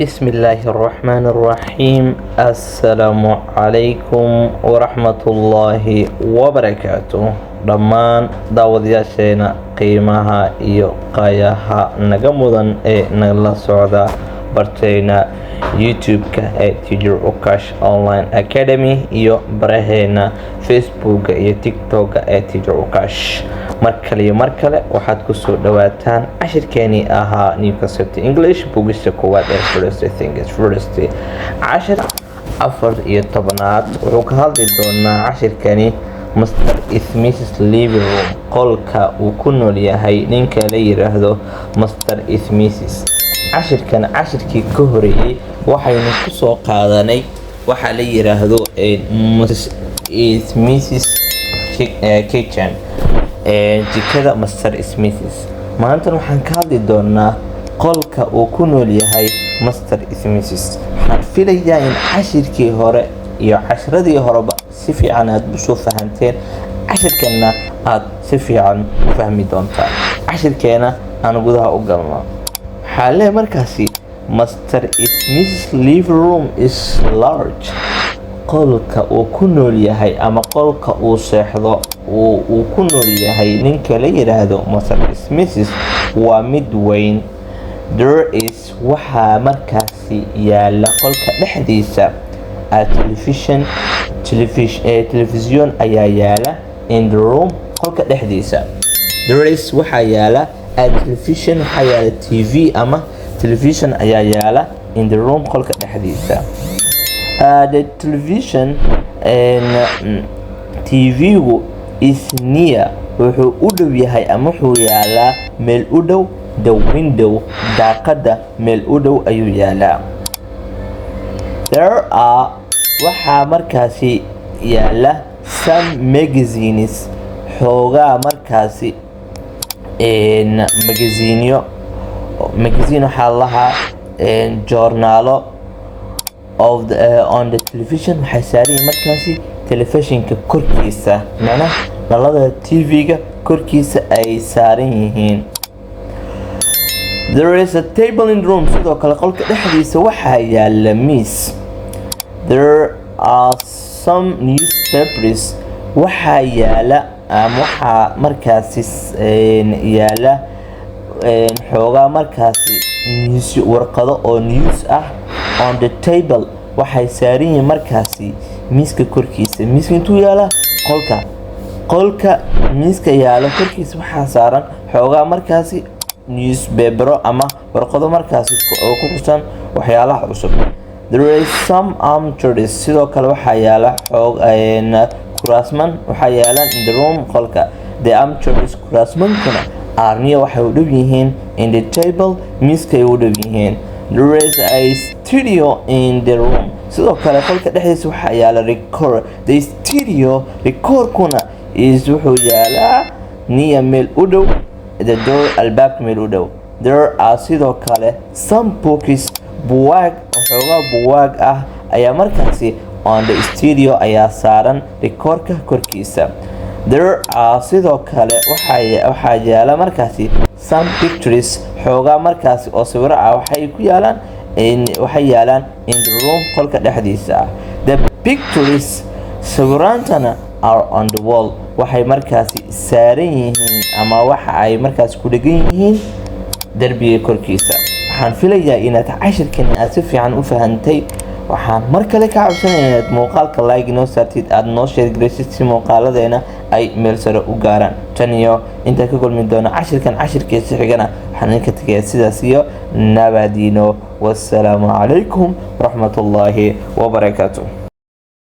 بسم الله الرحمن الرحيم. السلام عليكم ورحمة الله وبركاته. dhammaan daawadayaasheena qiimaha iyo qaayaha naga mudan ee nagala socda barteena youtube-ka ee Teacher Ukash Online Academy iyo baraheena Facebook iyo TikTok ee Teacher Ukash. mar kale waxaad ku soo dhawaataan cashirkeeni ahaa New Concept English boogista koowaad ee First Things First. cashir 14aad wuxuu ka hadli doonaa cashirkeeni Mr. Smith's living room, qolka uu ku nool yahay ninka la yiraahdo Mr. Smith's. cashirkii ka horeeyay waxaynu ku soo qaadanay waxa la yiraahdo Mr. Smith's kitchen, jikada Mr. Smith's. maanta waxaan ka hadli doonaa qolka uu ku nool yahay Mr. Smith's. waxaan filayaa in cashirkii hore iyo casharadii horeba si fiican aad u soo fahanteen, cashirkeena aad si fiican u fahmi doontaan. cashirkeena aan gudaha u galno. waxaa leeyahay markaasi Mr. Smith's living room is large. qolka uu ku nool yahay ama qolka uu seexdo uu ku nool yahay ninka la yiraahdo Mr. Smith's waa mid weyn. There is waxaa markaasi yaala qolka dhexdiisa a television ayaa yaala in the room qolka dhexdiisa. There is waxaa yaala a television, waxaa yaala TV ama television ayaa yaala in the room qolka dhexdiisa. The television and TV-gu is near, wuxuu u dhow yahay ama wuxuu yaalaa meel u dhow the window, daaqada meel u dhow ayuu yaalaa. There are waxaa markaasi yaala some magazines, xoogaa markaasi magazine waxaa lahaa joornaalo of on the television, waxay saaran yihiin markaasi telefishinka korkiisa, macnaha nalada TV-ga korkiisa ay saaran yihiin. There is a table in the room, sidoo kale qolka dhexdiisa waxaa yaala miis. There are some newspapers, waxaa yaala ama waxaa markaasi yaala xoogaa markaasi warqado oo news ah on the table, waxay saaran yihiin markaasi miiska korkiisa. miiska intuu yaala qolka miiska yaala korkiisa waxaa saaran xoogaa markaasi newspaper ama warqado markaasi oo ku xusan waxyaalaha cusub. There is some armchairs, sidoo kale waxaa yaala kuraasman, waxaa yaalan in the room qolka. The armchairs kuraasmankuna arniya waxay u dhow yihiin in the table, miiskay u dhow yihiin. There is a stereo in the room, sidoo kale qolka dhexdiisa waxaa yaala record. The stereo recordkuna is wuxuu yaalaa niya meel u dhow the door, albaabka meel u dhow. There are sidoo kale some books, buwaag waxoogaa buwaag ah ayaa markaasi on the stereo ayaa saaran recordka korkiisa. There are sidoo kale waxaa yaala markaasi some pictures, xoogaa markaasi oo sawiro ah waxay yaalaan in the room qolka dhexdiisa. The pictures sawiraantana are on the wall, waxay markaasi saaran yihiin ama waxa ay markaasi ku dhagan yihiin derbiga korkiisa. waxaan filayaa inaad cashirkan aad si fiican u fahantay. waxaan mar kale ka cabsanayaa inaad muuqaalka like noo saartid, aad noo share garaysid si muuqaaladeena ay meel sare u gaaraan. tan iyo inta ka kulmi doona cashirkiisa xigana waxaan idinka tagayaa sidaas iyo nabadiino. wassalaamu calaykum waraxmatullaahi wabarakaatuh.